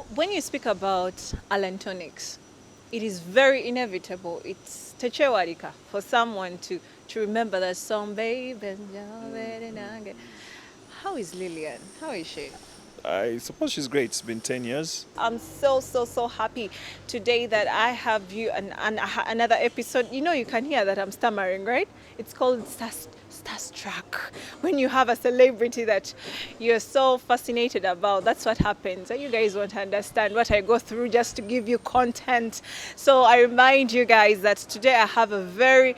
When you speak about Tonics, it is very inevitable. It's techewarika for someone to remember that song, baby. How is Lillian? How is she? I suppose she's great. It's been 10 years. I'm so happy today that I have you another episode. You know, you can hear that I'm stammering, right? It's called Starstruck. When you have a celebrity that you're so fascinated about, that's what happens. And you guys won't understand what I go through just to give you content. So I remind you guys that today I have a very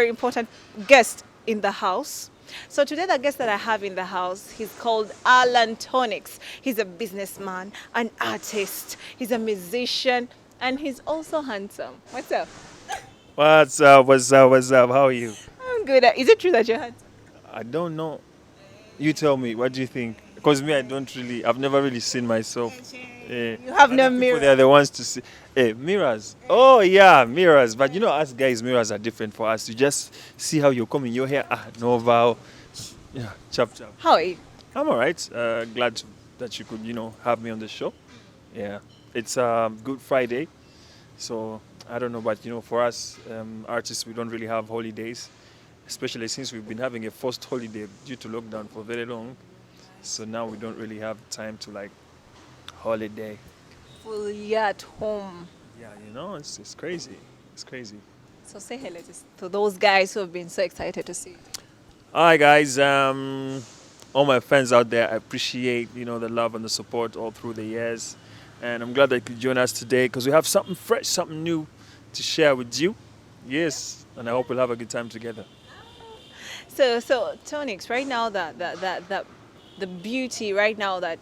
important guest in the house. So today the guest that I have in the house, he's called Tonics. He's a businessman, an artist, he's a musician, and he's also handsome. What's up? What's up? What's up? What's up? How are you? I'm good. Is it true that you're handsome? I don't know. You tell me. What do you think? Because me, I've never really seen myself. You have no Other people, they mirror. are the ones to see. Mirrors. Oh, yeah, mirrors. But you know, us guys, mirrors are different for us. You just see how you're coming. Your hair, no vow. Yeah, chop, chop. How are you? I'm all right. That you could, have me on the show. Yeah. It's Good Friday. So I don't know, but for us artists, we don't really have holidays, especially since we've been having a forced holiday due to lockdown for very long. So now we don't really have time to like holiday. Fully at home. Yeah, it's crazy. It's crazy. So say hello to those guys who have been so excited to see you. Hi guys, all my fans out there, I appreciate the love and the support all through the years, and I'm glad that you could join us today because we have something fresh, something new to share with you. Yes, and I hope we'll have a good time together. So Tonics, right now the beauty right now that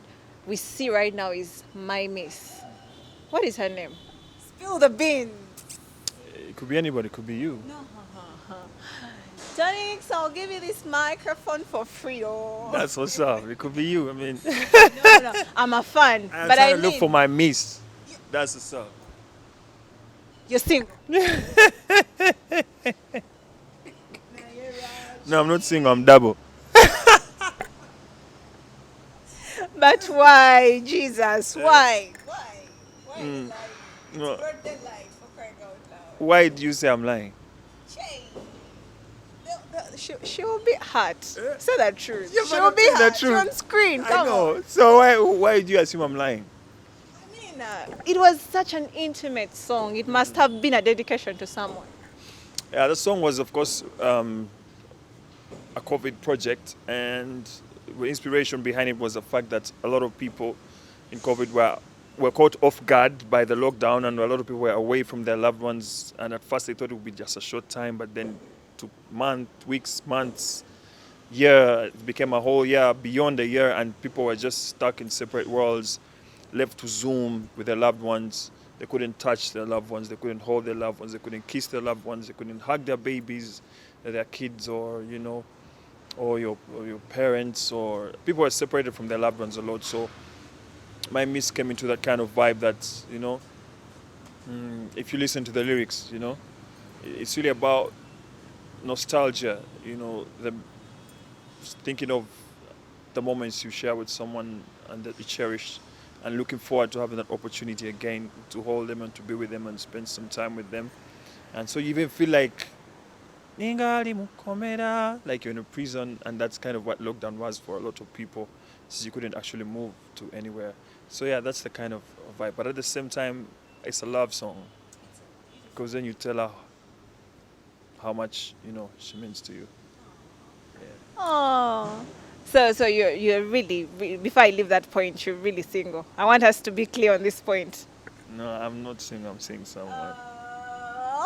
we see right now is my miss. What is her name? Spill the beans. It could be anybody, it could be you. No. Tonics, I'll give you this microphone for free. Oh. That's what's up. It could be you. I mean, No. I'm a fan, I'm but trying I to look mean, for my miss. That's what's up. you're single. No, I'm not single. I'm double. But why, Jesus? Why? Why Mm. lying? No. Birthday light for crying out loud. Why do you say I'm lying? Shay, she will be hurt. Say the truth. Yeah, She but will I'm be saying the hurt truth. on screen. I Come on. know. So why do you assume I'm lying? I mean, it was such an intimate song. It must have been a dedication to someone. Yeah, the song was, of course, a COVID project, and the inspiration behind it was the fact that a lot of people in COVID were caught off guard by the lockdown, and a lot of people were away from their loved ones. And at first, they thought it would be just a short time, but then took weeks, months, year. It became a whole year, beyond a year, and people were just stuck in separate worlds, left to Zoom with their loved ones. They couldn't touch their loved ones. They couldn't hold their loved ones. They couldn't kiss their loved ones. They couldn't hug their babies, their kids, or your parents, or people were separated from their loved ones a lot. So my miss came into that kind of vibe that if you listen to the lyrics, it's really about nostalgia. The thinking of the moments you share with someone and that you cherish, and looking forward to having that opportunity again to hold them and to be with them and spend some time with them. And so you even feel like ningali mukomera, like you're in a prison, and that's kind of what lockdown was for a lot of people, since you couldn't actually move to anywhere. So yeah, that's the kind of vibe. But at the same time, it's a love song because then you tell her how much she means to you. Oh. So you're really, before I leave that point, you're really single. I want us to be clear on this point. No, I'm not saying I'm seeing someone.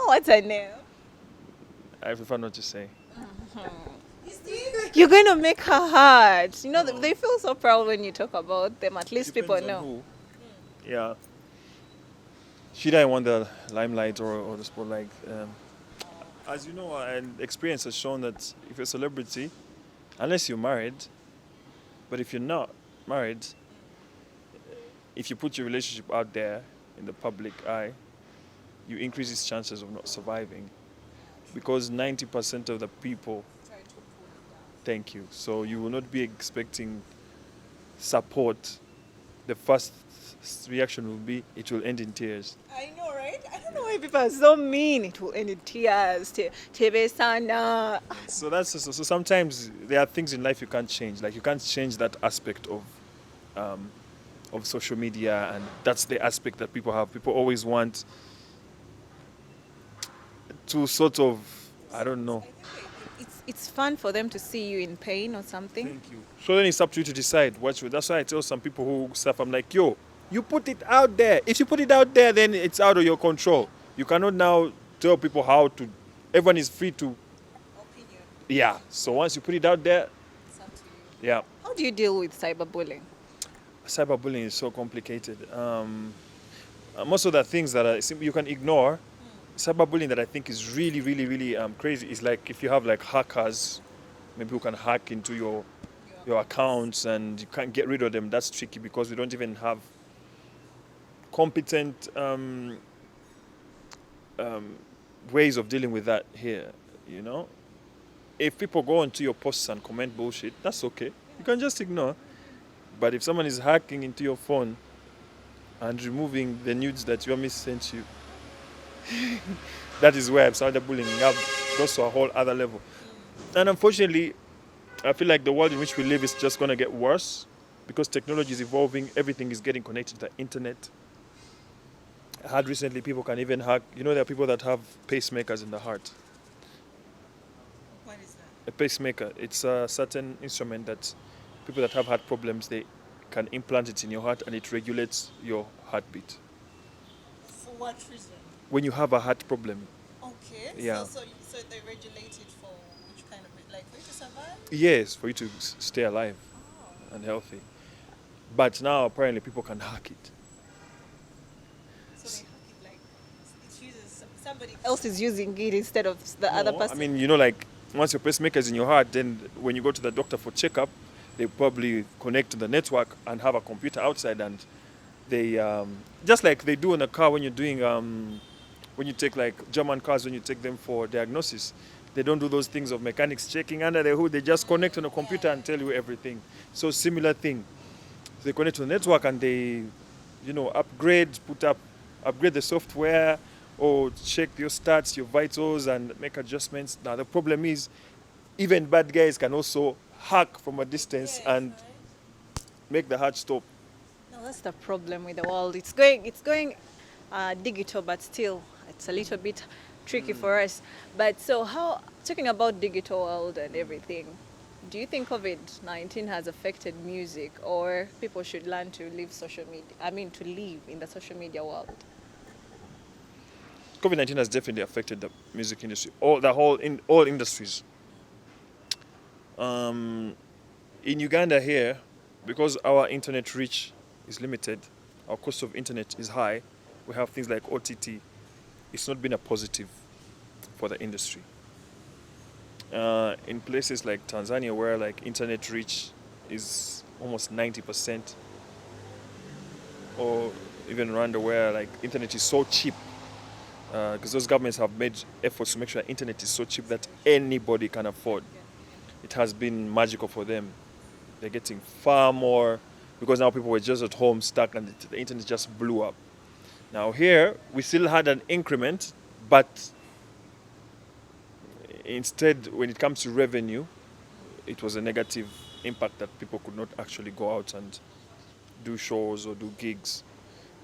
What's her name? I prefer not to say. You're going to make her hard. They feel so proud when you talk about them. At least Depends people on know. who. Yeah. She didn't want the limelight or the spotlight. As you know, and experience has shown that if you're a celebrity, unless you're married, but if you're not married, if you put your relationship out there in the public eye, you increase its chances of not surviving. Because 90% of the people, thank you. So you will not be expecting support the first reaction will be it will end in tears. I know, right? I don't know why people are so mean. It will end in tears. Tebe sana. So so sometimes there are things in life you can't change. Like you can't change that aspect um, of social media, and that's the aspect that people have. People always want to sort of, I don't know. It's fun for them to see you in pain or something. Thank you. So then it's up to you to decide what you. That's why I tell some people who suffer, I'm like, yo, you put it out there. If you put it out there, then it's out of your control. You cannot now tell people how to. Everyone is free to. Opinion. Yeah. So once you put it out there, It's up to you. yeah. How do you deal with cyberbullying? Cyberbullying is so complicated. Most of the things that you can ignore. Cyberbullying that I think is really, really, really crazy is like if you have like hackers, maybe who can hack into your accounts and you can't get rid of them. That's tricky because we don't even have competent ways of dealing with that here. You know, if people go onto your posts and comment bullshit, that's okay. You can just ignore. But if someone is hacking into your phone and removing the nudes that your miss sent you, that is where cyberbullying goes to a whole other level. And unfortunately, I feel like the world in which we live is just going to get worse because technology is evolving. Everything is getting connected to the internet. I heard recently people can even hack. You know, there are people that have pacemakers in the heart. What is that? A pacemaker, it's a certain instrument that people that have heart problems, they can implant it in your heart and it regulates your heartbeat. For what reason? When you have a heart problem, Okay. Yeah. So they regulate it for which kind of like for you to survive? yes, for you to stay alive and healthy. But now apparently people can hack it. So they hack it like it uses somebody else is using it instead of the other No, person. I mean, you know, like once your pacemaker is in your heart, then when you go to the doctor for checkup, they probably connect to the network and have a computer outside, and they just like they do in a car when you're doing when you take like German cars when you take them for diagnosis. They don't do those things of mechanics checking under the hood. They just connect on a computer and tell you everything. So similar thing. They connect to the network and they, you know, upgrade the software or check your stats, your vitals, and make adjustments. Now the problem is, even bad guys can also hack from a distance and make the heart stop. No, that's the problem with the world. It's going digital, but still, it's a little bit tricky for us. But so, how talking about digital world and everything, do you think COVID-19 has affected music, or people should learn to live social media? I mean, to live in the social media world. COVID-19 has definitely affected the music industry, all industries. In Uganda here, because our internet reach is limited, our cost of internet is high. We have things like OTT. It's not been a positive for the industry. In places like Tanzania, where like internet reach is almost 90%, or even Rwanda, where like internet is so cheap, because those governments have made efforts to make sure internet is so cheap that anybody can afford. It has been magical for them. They're getting far more because now people were just at home stuck and the internet just blew up. Now here we still had an increment, but instead when it comes to revenue, it was a negative impact that people could not actually go out and do shows or do gigs.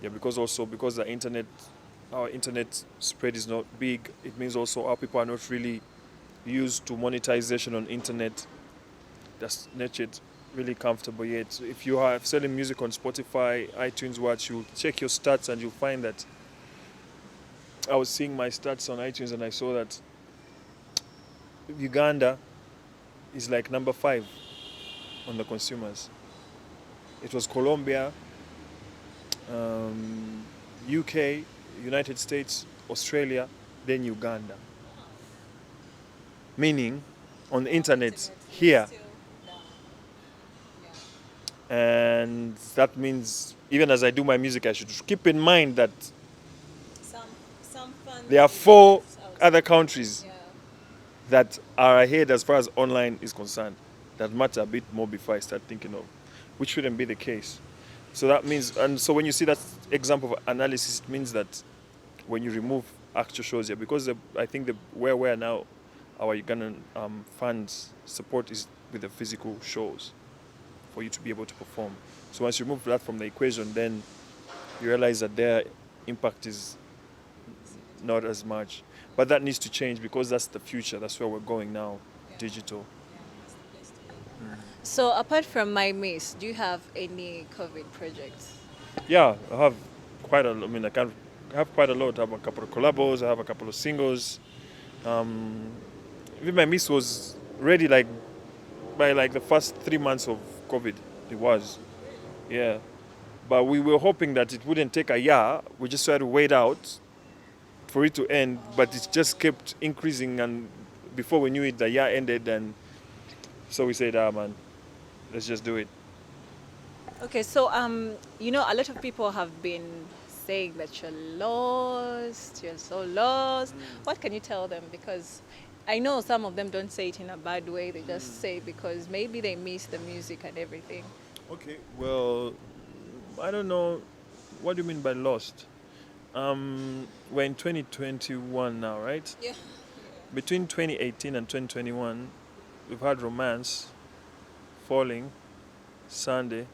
Yeah, because our internet spread is not big. It means also our people are not really used to monetization on internet. That's not yet really comfortable yet. So if you are selling music on Spotify, iTunes, you check your stats and you'll find that I was seeing my stats on iTunes and I saw that Uganda is like number 5 on the consumers. It was Colombia, UK, United States, Australia, then Uganda. Meaning, on the internet here, and that means even as I do my music, I should keep in mind that there are 4 other countries that are ahead as far as online is concerned that matter a bit more before I start thinking of, which shouldn't be the case. So that means, and so when you see that example of analysis, it means that when you remove actual shows here, because I think where we are now, our Ugandan fans support is with the physical shows for you to be able to perform. So once you remove that from the equation, then you realize that their impact is not as much. But that needs to change because that's the future. That's where we're going now, digital. So apart from My Miss, do you have any COVID projects? Yeah, I have quite a. I mean, I have quite a lot. I have a couple of collabos. I have a couple of singles. Um, Even my miss was ready like by like the first 3 months of COVID. It was, yeah. But we were hoping that it wouldn't take a year. We just tried to wait out for it to end. But it just kept increasing, and before we knew it, the year ended, and so we said, "Ah, man, let's just do it." Okay, so a lot of people have been saying that you're lost, you're so lost. What can you tell them? Because I know some of them don't say it in a bad way. They just say because maybe they miss the music and everything. Okay. Well, I don't know. What do you mean by lost? We're in 2021 now, right? Yeah. Between 2018 and 2021, we've had Romance, Falling, Sunday,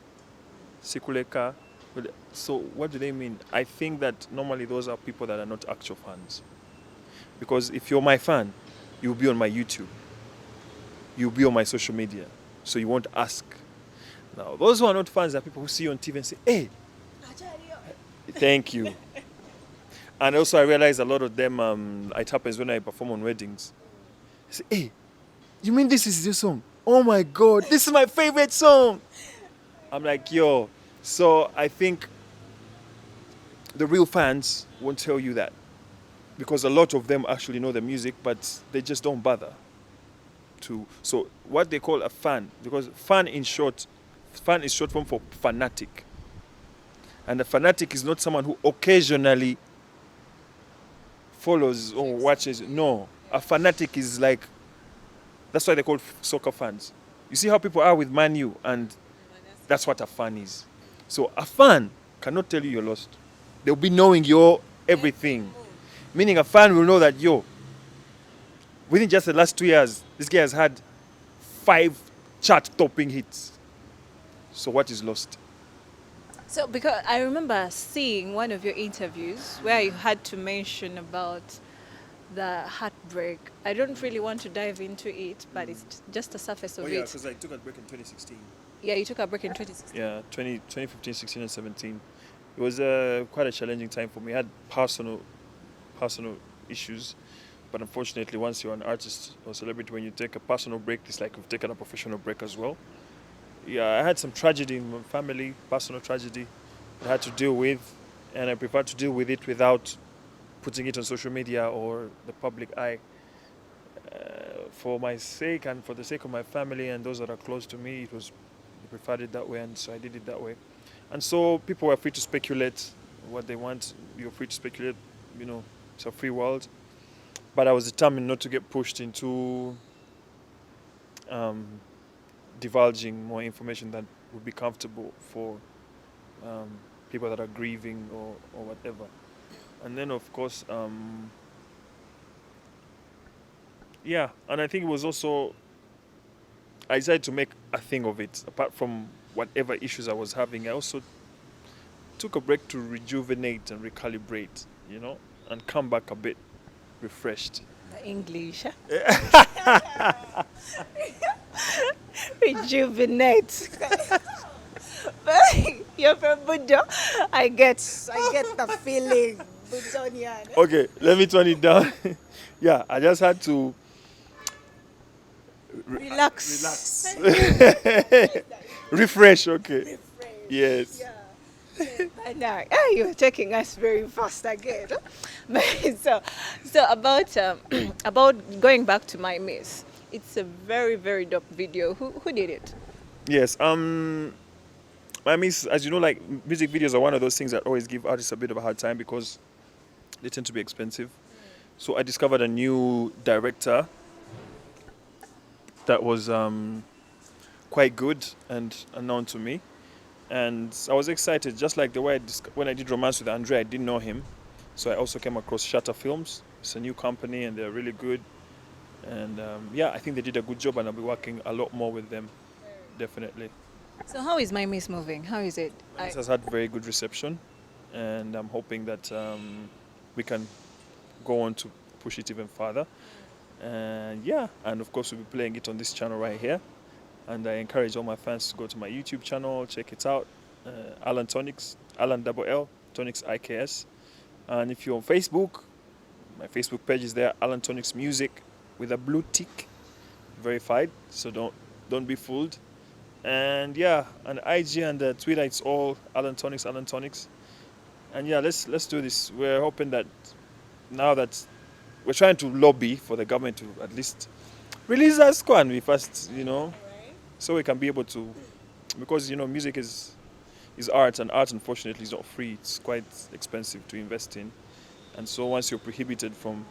Sikuleka. So what do they mean? I think that normally those are people that are not actual fans. Because if you're my fan, you'll be on my YouTube. You'll be on my social media. So you won't ask. Now, those who are not fans are people who see you on TV and say, hey, thank you. And also I realize a lot of them, it happens when I perform on weddings. They say, hey, you mean this is your song? Oh my God, this is my favorite song. I'm like, yo. So I think the real fans won't tell you that. Because a lot of them actually know the music, but they just don't bother to. So what they call a fan, because fan is short form for fanatic. And a fanatic is not someone who occasionally follows or watches. No, a fanatic is like, that's why they call soccer fans. You see how people are with Man U, and that's what a fan is. So a fan cannot tell you you're lost. They'll be knowing your everything. Meaning a fan will know that, yo, within just the last 2 years, this guy has had 5 chart-topping hits. So what is lost? So because I remember seeing one of your interviews where you had to mention about the heartbreak. I don't really want to dive into it, but it's just the surface of it. because I took a break in 2016. Yeah, you took a break in 2016. Yeah, 2015, 16, and 17. It was quite a challenging time for me. I had personal issues, but unfortunately, once you're an artist or celebrity, when you take a personal break, it's like you've taken a professional break as well. Yeah, I had some tragedy in my family, personal tragedy I had to deal with, and I prefer to deal with it without putting it on social media or the public eye. For my sake and for the sake of my family and those that are close to me, I preferred it that way, and so I did it that way. And so people were free to speculate what they want. You're free to speculate, it's a free world. But I was determined not to get pushed into divulging more information that would be comfortable for people that are grieving or whatever. And then, of course, and I think it was also, I decided to make a thing of it. Apart from whatever issues I was having, I also took a break to rejuvenate and recalibrate, and come back a bit refreshed. The English. Huh? Rejuvenate. You're from Budo. I get the feeling. Budonian. Okay, let me turn it down. Yeah, I just had to Relax. refresh. Okay. Refresh. Yes. Yeah. And now, you're taking us very fast again. so about going back to My Miss, it's a very, very dope video. Who did it? Yes. I mean, as you know, like music videos are one of those things that always give artists a bit of a hard time because they tend to be expensive. So I discovered a new director that was quite good and unknown to me. And I was excited, just like the way when I did Romance with Andre, I didn't know him. So I also came across Shutter Films. It's a new company and they're really good. And yeah, I think they did a good job and I'll be working a lot more with them, definitely. So how is My Miss moving? How is it? This has had very good reception and I'm hoping that we can go on to push it even further. And yeah, and of course we'll be playing it on this channel right here. And I encourage all my fans to go to my YouTube channel, check it out. Alan Tonics, Alan double L, Tonics IKS. And if you're on Facebook, my Facebook page is there, Alan Tonics Music with a blue tick, verified. So don't be fooled. And yeah, on IG and Twitter, it's all Alan Tonics, Alan Tonics. And yeah, let's do this. We're hoping that now that we're trying to lobby for the government to at least release that squad we first, so we can be able to, because music is art, and art unfortunately is not free. It's quite expensive to invest in, and so once you're prohibited from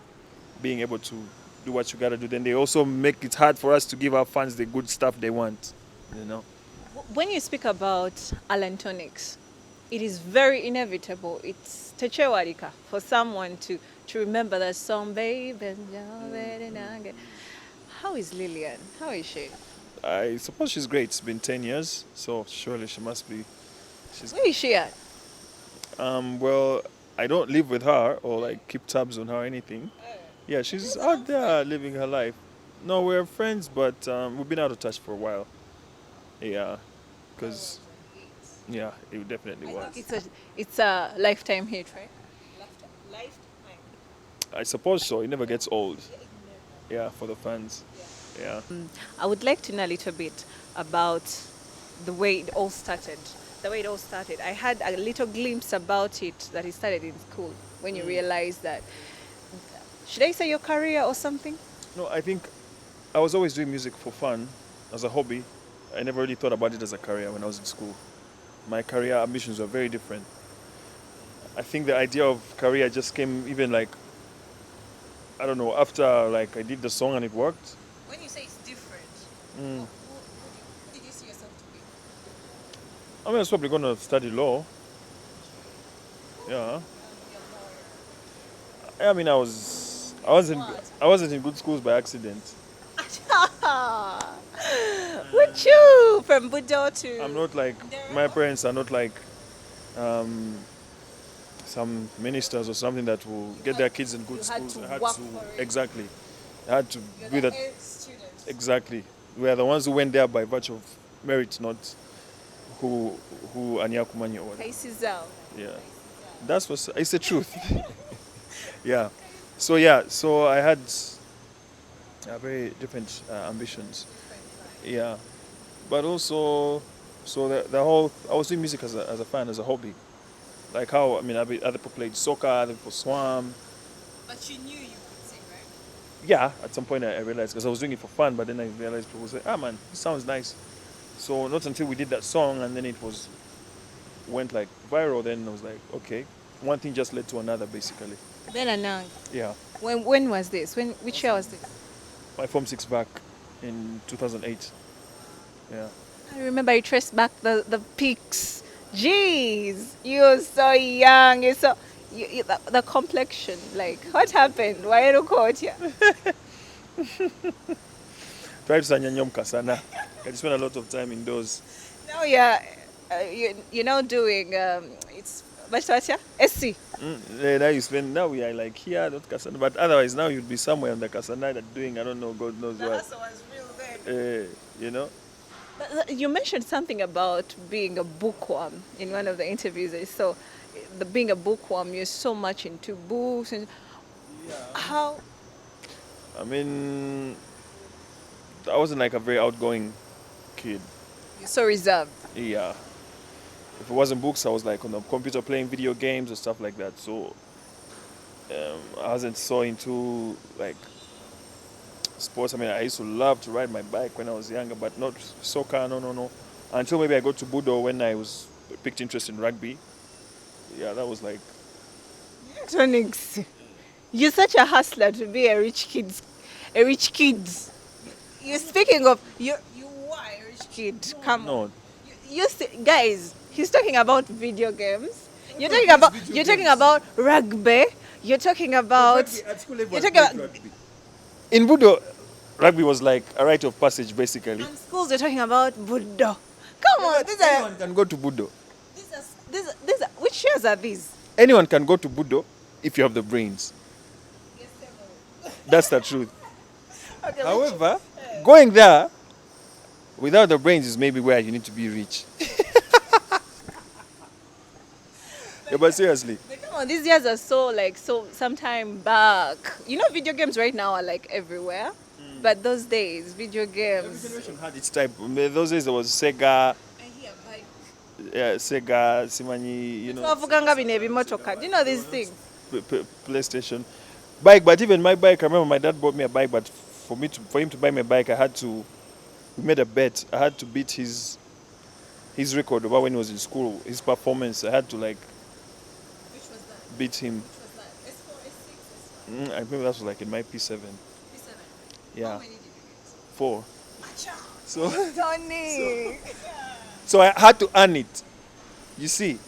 being able to do what you gotta do, then they also make it hard for us to give our fans the good stuff they want. When you speak about Alan Tonics, it is very inevitable. It's techewarika for someone to remember that song, baby. How is Lillian? How is she? I suppose she's great. It's been 10 years, so surely she must be. Where is she at? Well, I don't live with her or like keep tabs on her or anything. Yeah, she's out there living her life. No, we're friends, but we've been out of touch for a while. Yeah, because yeah, it definitely was. It's a lifetime hit, right? Lifetime. I suppose so. It never gets old. Yeah, for the fans. Yeah. I would like to know a little bit about the way it all started. The way it all started. I had a little glimpse about it that it started in school when you realized that. Should I say your career or something? No, I think I was always doing music for fun, as a hobby. I never really thought about it as a career when I was in school. My career ambitions were very different. I think the idea of career just came even like, I don't know, after like I did the song and it worked. When you say it's different, who did you see yourself to be? I mean, I was probably going to study law. Yeah. I mean, I wasn't in good schools by accident. Would you from Budo to? I'm not like, my parents are not like some ministers or something that will get their kids in good schools. Exactly. I had to be that. Exactly. We are the ones who went there by virtue of merit, not who anyakumanya or whatever. Yeah. That's what it's the truth. Yeah. So I had very different ambitions. Yeah. But also, so the whole, I was doing music as a fan, as a hobby. Like how, I mean, other people played soccer, other people swam. But you knew you could sing, right? Yeah, at some point I realized, because I was doing it for fun, but then I realized people say, ah man, this sounds nice. So not until we did that song and then went like viral, then I was like, okay, one thing just led to another basically. Then and now. Yeah. When was this? Which year was this? My Form 6 back in 2008. Yeah. I remember you traced back the pics. Jeez, you're so young. You're so the complexion. Like, what happened? Why you caught here? Try to sanyanyom kasana. I spent a lot of time indoors. Now you're now doing it's what's SC. Now we are like here, not kasana. But otherwise now you'd be somewhere on the kasana that doing, I don't know, God knows what. Hustle was real then. You know. You mentioned something about being a bookworm in one of the interviews. So, being a bookworm, you're so much into books. And how? I mean, I wasn't like a very outgoing kid. You're so reserved. Yeah. If it wasn't books, I was like on the computer playing video games and stuff like that. So I wasn't so into like sports. I mean, I used to love to ride my bike when I was younger, but not soccer, no. Until maybe I got to Budo when I picked interest in rugby. Yeah, that was like... Toniks, you're such a hustler to be a rich kid. You're speaking of, you are a rich kid. Come on. No. Guys, He's talking about video games. You're talking about rugby. You're talking about you're talking about In Budo, rugby was like a rite of passage, basically. in schools. You're talking about budo. Come on, Anyone can go to Budo. these are which shares are these? Anyone can go to Budo if you have the brains. That's the truth. Okay, However, going there without the brains is maybe where you need to be rich. Yeah, but seriously, come on, these years are so sometime back. You know, video games right now are like everywhere. But those days, video every games. generation had its type. Those days there was Sega, yeah, Sega, Simanyi, you know, Twavuganga bino ebimotoka. Do you know these things? PlayStation, bike. But even my bike, I remember my dad bought me a bike. But for him to buy me a bike, we made a bet. I had to beat his record about when he was in school, his performance. I had to like Which was that? beat him. Which was that? S4, S6, S1. I remember that was like in my P7. P7. Yeah, How many did you 4. get? So Tonics. so I had to earn it. You see,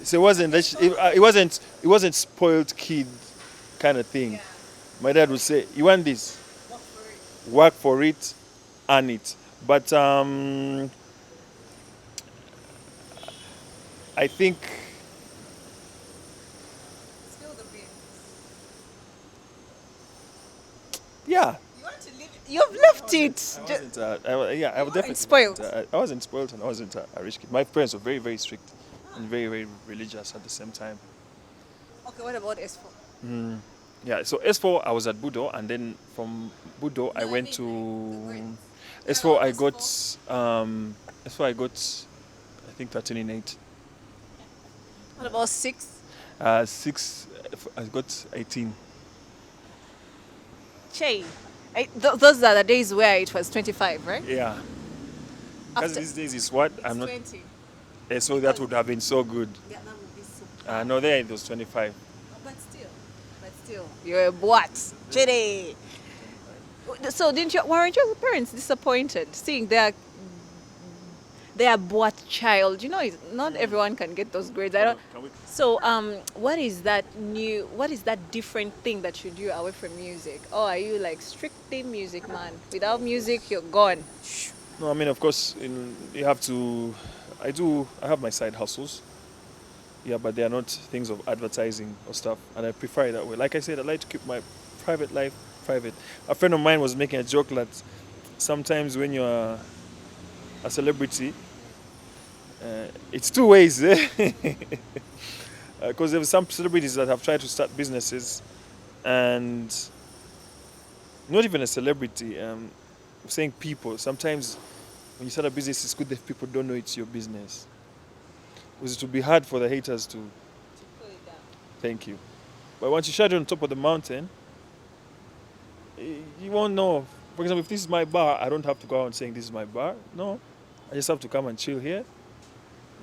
so it wasn't spoiled kid kind of thing. Yeah. My dad would say, "You want this? Work for it. Work for it, earn it." But I think Spill the beans. yeah. You want to leave it? You've left it. I wasn't, I was definitely spoiled. I wasn't spoiled and I wasn't a rich kid. My parents were very, very strict and very, very religious at the same time. Okay, what about S4? Yeah, so S4 I was at Budo, and then from Budo I went to S4. I got S4 I got I think 13 in 8. What about 6? 6 I got 18. Che. Those are the days where it was 25, right? Yeah. Because After- these days is what It's I'm not. 20. So that would have been so good. Yeah, that would be so. No, there it was 25. But still, you're a what? Chitty. So weren't your parents disappointed seeing their boat child? You know, not everyone can get those grades. I don't. Can we- So, what is that different thing that you do away from music? Or are you like strictly music man? Without music, you're gone. No, I mean, of course, you have to. I have my side hustles. Yeah, but they are not things of advertising or stuff, and I prefer it that way. Like I said, I like to keep my private life private. A friend of mine was making a joke that sometimes when you're a celebrity, it's two ways. Because there are some celebrities that have tried to start businesses, and not even a celebrity. I'm saying people. Sometimes when you start a business, it's good that people don't know it's your business. Because it will be hard for the haters to thank you. But once you shut it on top of the mountain, you won't know. For example, if this is my bar, I don't have to go out and saying this is my bar. No, I just have to come and chill here,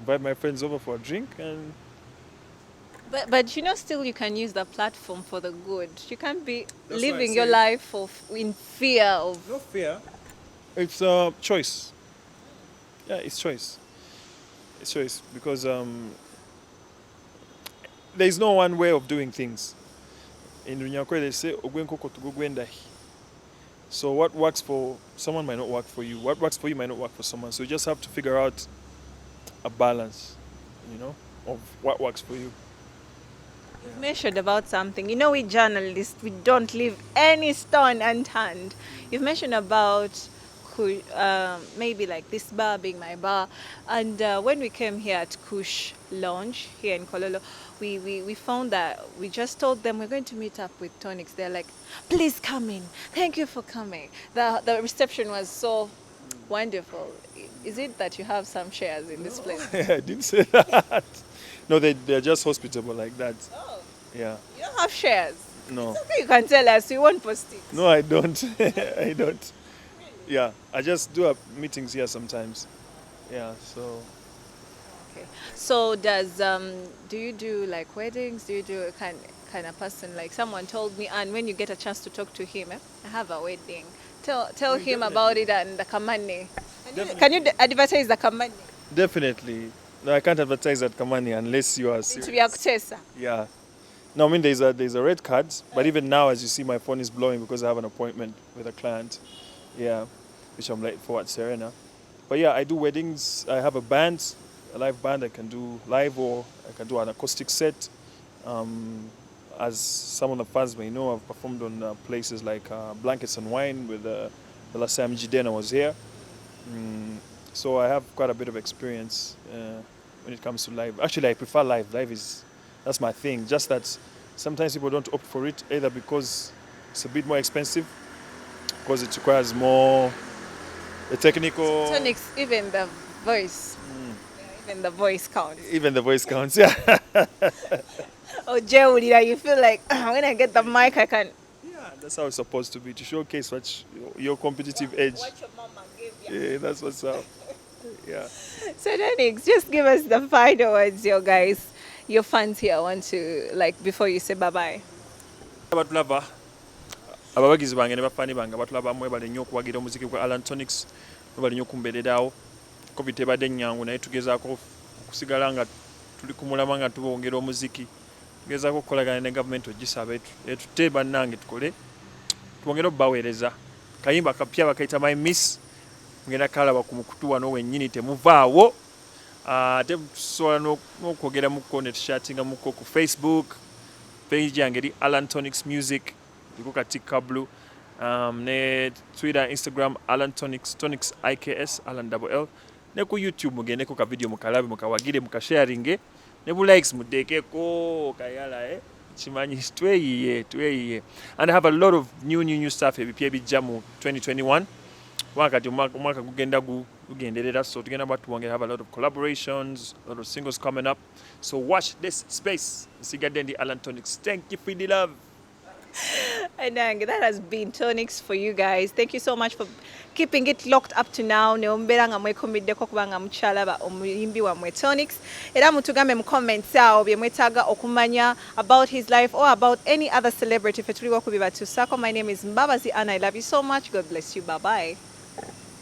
invite my friends over for a drink, and But you know, still you can use the platform for the good. You can't be That's why I living your say- life in fear of. no fear. It's a choice. Yeah, it's choice. It's choice because there's no one way of doing things. In Runyakwe they say "Ogwenkoko tugugwendahi." So what works for someone might not work for you. What works for you might not work for someone. So you just have to figure out a balance, of what works for you. You've mentioned about something. You know, we journalists, we don't leave any stone unturned. You've mentioned about maybe like this bar being my bar. And when we came here at Kush Lounge here in Kololo, we found that we just told them we're going to meet up with Tonics. They're like, please come in. Thank you for coming. The reception was so wonderful. Is it that you have some shares in this place? I didn't say that. No, they're just hospitable like that. Oh, Yeah. you don't have shares? No. It's okay, you can tell us. We won't post it. No, I don't. I don't. Yeah, I just do meetings here sometimes. Yeah, so Okay. So do you do like weddings? Do you do a kind of person like someone told me, and when you get a chance to talk to him, I have a wedding. Tell him about it and the kamani. Can you advertise the kamani? definitely. No, I can't advertise at Kamani unless you are Bintu bya serious. kuteesa. Yeah. No, I mean there's a red card, but even now, as you see, my phone is blowing because I have an appointment with a client. Yeah, which I'm late for at Serena. But yeah, I do weddings. I have a live band. I can do live or I can do an acoustic set. Um, as some of the fans may know, I've performed on places like Blankets and Wine with the last time Jidena was here. Mm, so I have quite a bit of experience when it comes to live. Actually, I prefer live. Live is that's my thing. Just that sometimes people don't opt for it either because it's a bit more expensive, because it requires more the technical. Tonics, even the voice. Even the voice counts. Even the voice counts. Yeah. Oh, Jewelry, you feel like when I get the mic, I can. Yeah, that's how it's supposed to be, to showcase what your competitive edge. What your mama gave you. Yeah, that's what's up. Yeah. So, Tonics, just give us the final words, your guys. Your fans here want to, like, before you say bye bye. Abatulaba abawagizi bange ne bafani bange abatulaba mwebale nnyo okuwagira omuziki gwa Alan Tonics, mwebale nnyo okumbeererawo. Covid ebadde nnyangu naye tugezaako okusigala nga tuli ku mulama nga tubongera omuziki. Tugezaako okukolagana ne gavumenti ogisaba etutte bannange tukole twongere obbaweereza. Kayimba kapya bakayita My Miss ngenda kalaba ku mukutu wano wennyini temuvaawo. Ate tusobola n'okwogera mukko ne tushatinga mukko ku Facebook page yange eri Alan Tonics Music liko katika blue. Ne Twitter, Instagram Alan Tonics, Tonics IKS Alan double L. Ne ku YouTube mugendeko ka video mukalabe mukawagire mukasharinge ne bu likes mudeekeko kayala kimanyi tweyiye. And I have a lot of new stuff ebipya ebijja mu 2021. Wakati omwaka gugenda gugenderera, so tugenda batuwongera have a lot of collaborations, a lot of singles coming up. So watch this space. Nsigadde ndi Alan Tonics. Thank you for the love. And that has been Tonics for you guys. Thank you so much for keeping it locked up to now. Neombera nga mwekomiddeko kubanga mukyalaba omuyimbi wammwe Tonics. Era mutugambe mu comments awo bye mwetaaga okumanya about his life or about any other celebrity fe tuliwo kubibatuusako. My name is Mbabazi and I love you so much. God bless you. Bye bye.